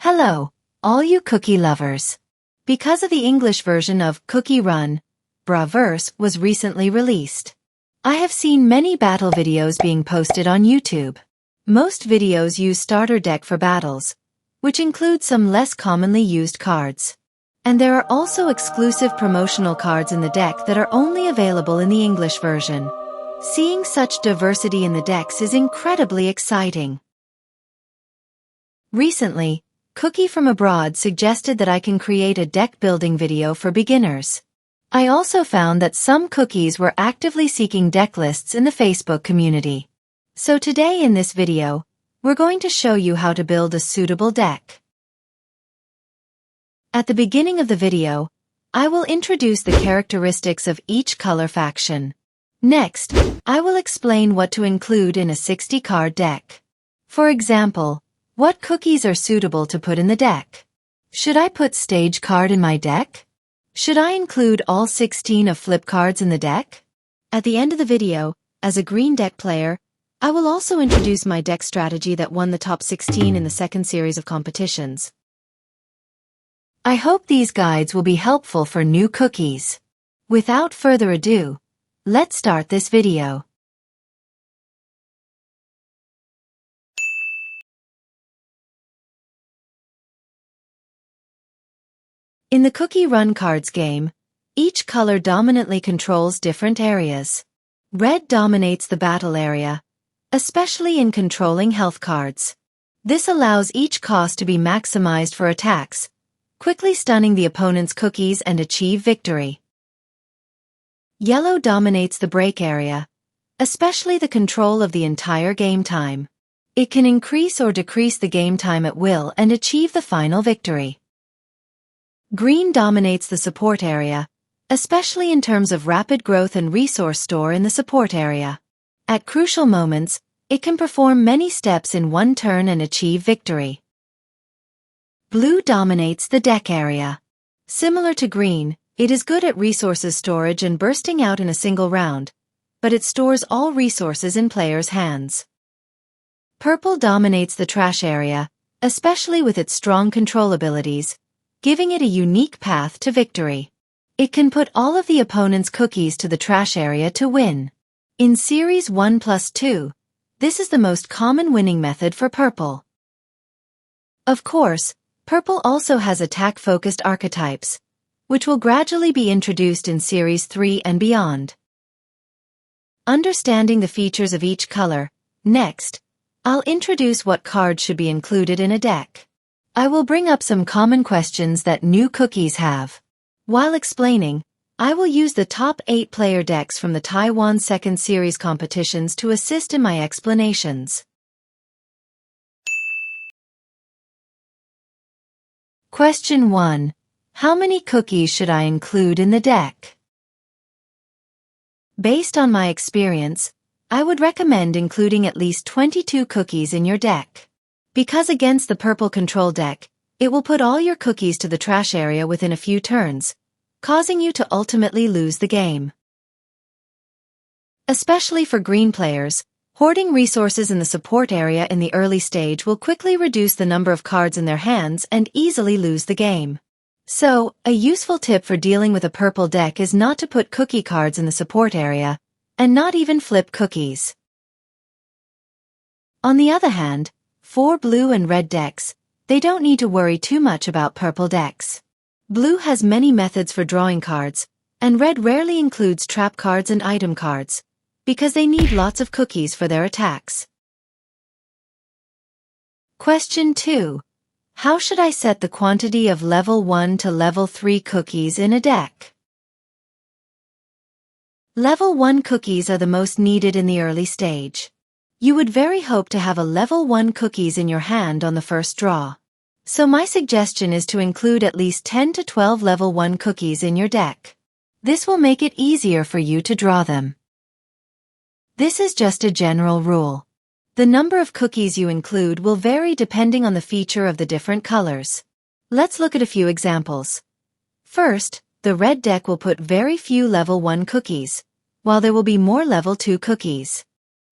Hello, all you cookie lovers. Because of the English version of Cookie Run, Braverse was recently released. I have seen many battle videos being posted on YouTube. Most videos use starter deck for battles, which include some less commonly used cards. And there are also exclusive promotional cards in the deck that are only available in the English version. Seeing such diversity in the decks is incredibly exciting. Recently, Cookie from Abroad suggested that I can create a deck building video for beginners. I also found that some cookies were actively seeking deck lists in the Facebook community. So today in this video, we're going to show you how to build a suitable deck. At the beginning of the video, I will introduce the characteristics of each color faction. Next, I will explain what to include in a 60-card deck. For example, what cookies are suitable to put in the deck? Should I put stage card in my deck? Should I include all 16 of flip cards in the deck? At the end of the video, as a green deck player, I will also introduce my deck strategy that won the top 16 in the second series of competitions. I hope these guides will be helpful for new cookies. Without further ado, let's start this video. In the Cookie Run cards game, each color dominantly controls different areas. Red dominates the battle area, especially in controlling health cards. This allows each cost to be maximized for attacks, quickly stunning the opponent's cookies and achieve victory. Yellow dominates the break area, especially the control of the entire game time. It can increase or decrease the game time at will and achieve the final victory. Green dominates the support area, especially in terms of rapid growth and resource store in the support area. At crucial moments, it can perform many steps in one turn and achieve victory. Blue dominates the deck area. Similar to green, it is good at resources storage and bursting out in a single round, but it stores all resources in players' hands. Purple dominates the trash area, especially with its strong control abilities, giving it a unique path to victory. It can put all of the opponent's cookies to the trash area to win. In Series 1+2, this is the most common winning method for purple. Of course, purple also has attack-focused archetypes, which will gradually be introduced in Series 3 and beyond. Understanding the features of each color, next, I'll introduce what cards should be included in a deck. I will bring up some common questions that new cookies have. While explaining, I will use the top 8 player decks from the Taiwan Second Series competitions to assist in my explanations. Question 1. How many cookies should I include in the deck? Based on my experience, I would recommend including at least 22 cookies in your deck. Because against the purple control deck, it will put all your cookies to the trash area within a few turns, causing you to ultimately lose the game. Especially for green players, hoarding resources in the support area in the early stage will quickly reduce the number of cards in their hands and easily lose the game. So, a useful tip for dealing with a purple deck is not to put cookie cards in the support area, and not even flip cookies. On the other hand, for blue and red decks, they don't need to worry too much about purple decks. Blue has many methods for drawing cards, and red rarely includes trap cards and item cards, because they need lots of cookies for their attacks. Question 2. How should I set the quantity of level 1 to level 3 cookies in a deck? Level 1 cookies are the most needed in the early stage. You would very hope to have a level 1 cookies in your hand on the first draw. So my suggestion is to include at least 10 to 12 level 1 cookies in your deck. This will make it easier for you to draw them. This is just a general rule. The number of cookies you include will vary depending on the feature of the different colors. Let's look at a few examples. First, the red deck will put very few level 1 cookies, while there will be more level 2 cookies.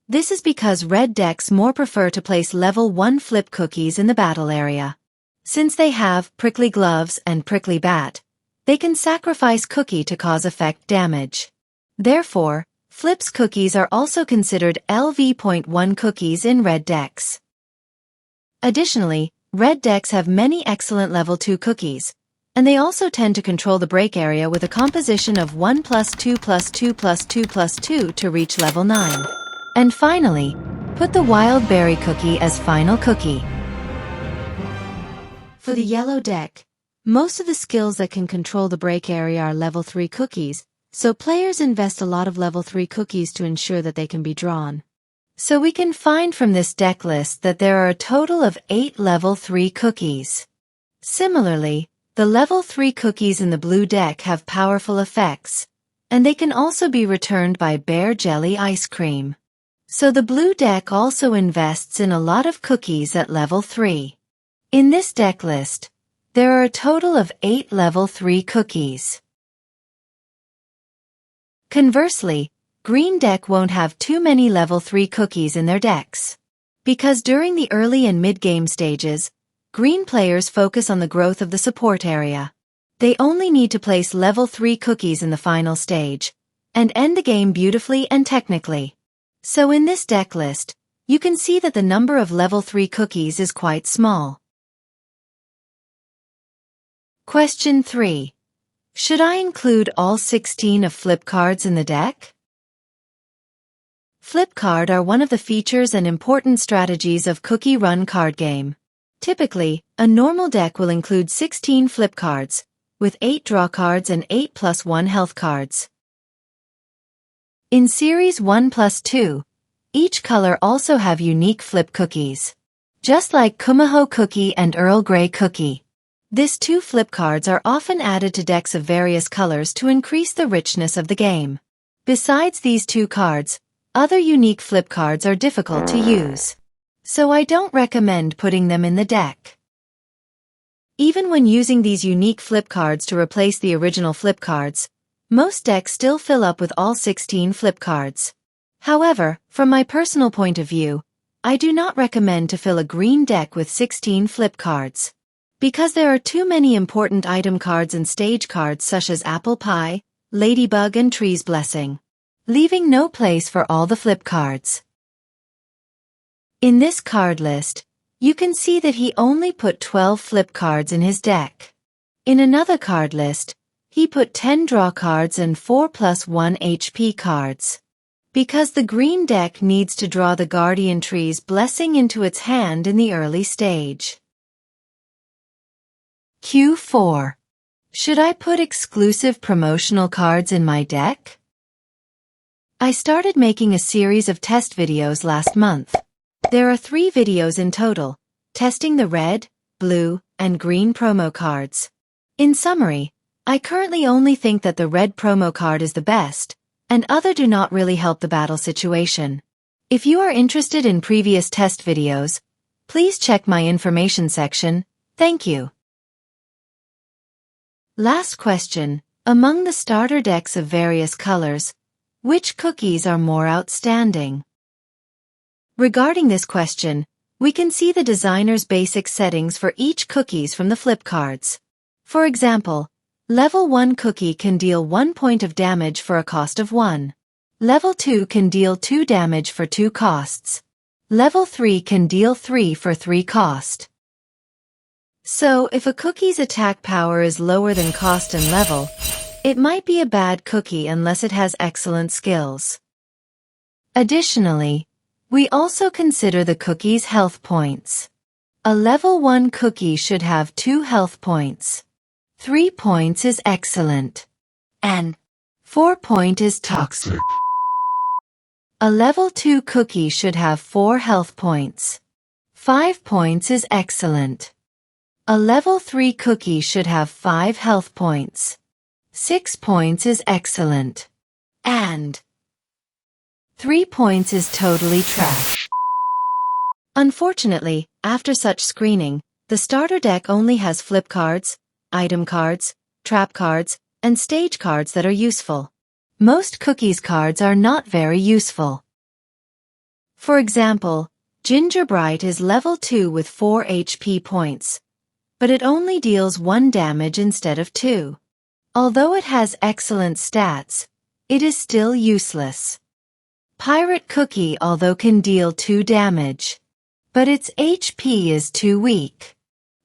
This is because red decks more prefer to place level 1 flip cookies in the battle area. Since they have prickly gloves and prickly bat, they can sacrifice cookie to cause effect damage. Therefore, Flip's cookies are also considered LV.1 cookies in red decks. Additionally, red decks have many excellent level 2 cookies, and they also tend to control the break area with a composition of 1 plus 2 plus 2 plus 2 plus 2 to reach level 9. And finally, put the wild berry cookie as final cookie. For the yellow deck, most of the skills that can control the break area are level 3 cookies, so players invest a lot of level 3 cookies to ensure that they can be drawn. So we can find from this deck list that there are a total of 8 level 3 cookies. Similarly, the level 3 cookies in the blue deck have powerful effects, and they can also be returned by bear jelly ice cream. So the blue deck also invests in a lot of cookies at level 3. In this deck list, there are a total of 8 level 3 cookies. Conversely, green deck won't have too many level 3 cookies in their decks. Because during the early and mid-game stages, green players focus on the growth of the support area. They only need to place level 3 cookies in the final stage, and end the game beautifully and technically. So in this deck list, you can see that the number of level 3 cookies is quite small. Question 3. Should I include all 16 of flip cards in the deck? Flip card are one of the features and important strategies of cookie run card game. Typically, a normal deck will include 16 flip cards, with 8 draw cards and 8 plus 1 health cards. In Series 1 plus 2, each color also have unique flip cookies. Just like Kumaho cookie and Earl Grey cookie. These 2 flip cards are often added to decks of various colors to increase the richness of the game. Besides these 2 cards, other unique flip cards are difficult to use. So I don't recommend putting them in the deck. Even when using these unique flip cards to replace the original flip cards, most decks still fill up with all 16 flip cards. However, from my personal point of view, I do not recommend to fill a green deck with 16 flip cards. Because there are too many important item cards and stage cards such as Apple Pie, Ladybug and Tree's Blessing, leaving no place for all the flip cards. In this card list, you can see that he only put 12 flip cards in his deck. In another card list, he put 10 draw cards and 4 plus 1 HP cards. Because the green deck needs to draw the Guardian Tree's Blessing into its hand in the early stage. Q4. Should I put exclusive promotional cards in my deck? I started making a series of test videos last month. There are 3 videos in total, testing the red, blue, and green promo cards. In summary, I currently only think that the red promo card is the best, and other do not really help the battle situation. If you are interested in previous test videos, please check my information section. Thank you. Last question. Among the starter decks of various colors, which cookies are more outstanding? Regarding this question, we can see the designer's basic settings for each cookies from the flip cards. For example, Level 1 cookie can deal 1 point of damage for a cost of 1. Level 2 can deal 2 damage for 2 costs. Level 3 can deal 3 for 3 cost. So, if a cookie's attack power is lower than cost and level, it might be a bad cookie unless it has excellent skills. Additionally, we also consider the cookie's health points. A level 1 cookie should have 2 health points. 3 points is excellent. And 4 point is toxic. A level 2 cookie should have 4 health points. 5 points is excellent. A level 3 cookie should have 5 health points. 6 points is excellent. And 3 points is totally trash. Unfortunately, after such screening, the starter deck only has flip cards, item cards, trap cards, and stage cards that are useful. Most cookies cards are not very useful. For example, Ginger Bright is level 2 with 4 HP points, but it only deals 1 damage instead of 2. Although it has excellent stats, it is still useless. Pirate Cookie although can deal 2 damage, but its HP is too weak.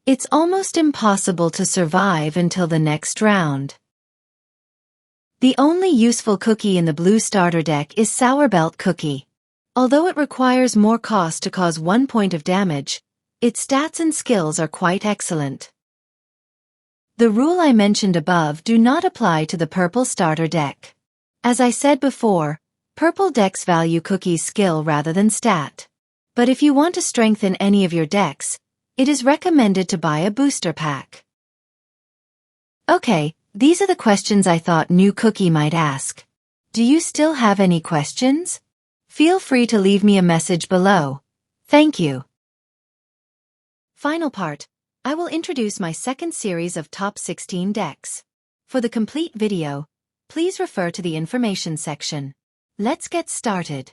It's almost impossible to survive until the next round. The only useful cookie in the blue starter deck is Sour Belt Cookie. Although it requires more cost to cause 1 point of damage, its stats and skills are quite excellent. The rule I mentioned above do not apply to the purple starter deck. As I said before, purple decks value Cookie's skill rather than stat. But if you want to strengthen any of your decks, it is recommended to buy a booster pack. Okay, these are the questions I thought new Cookie might ask. Do you still have any questions? Feel free to leave me a message below. Thank you. Final part, I will introduce my second series of top 16 decks. For the complete video, please refer to the information section. Let's get started.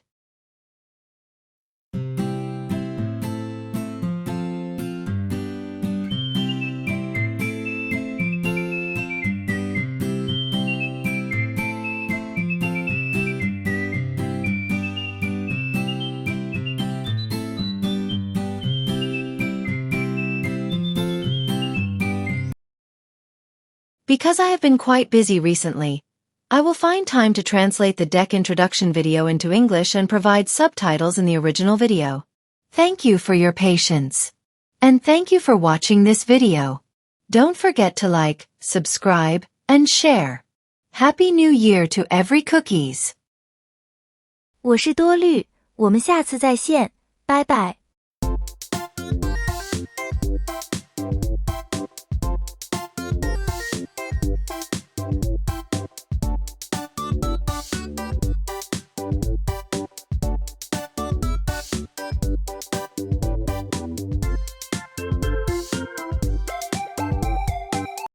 Because I have been quite busy recently, I will find time to translate the deck introduction video into English and provide subtitles in the original video. Thank you for your patience. And thank you for watching this video. Don't forget to like, subscribe, and share. Happy New Year to every cookies. 我是多虑，我们下次再见，拜拜。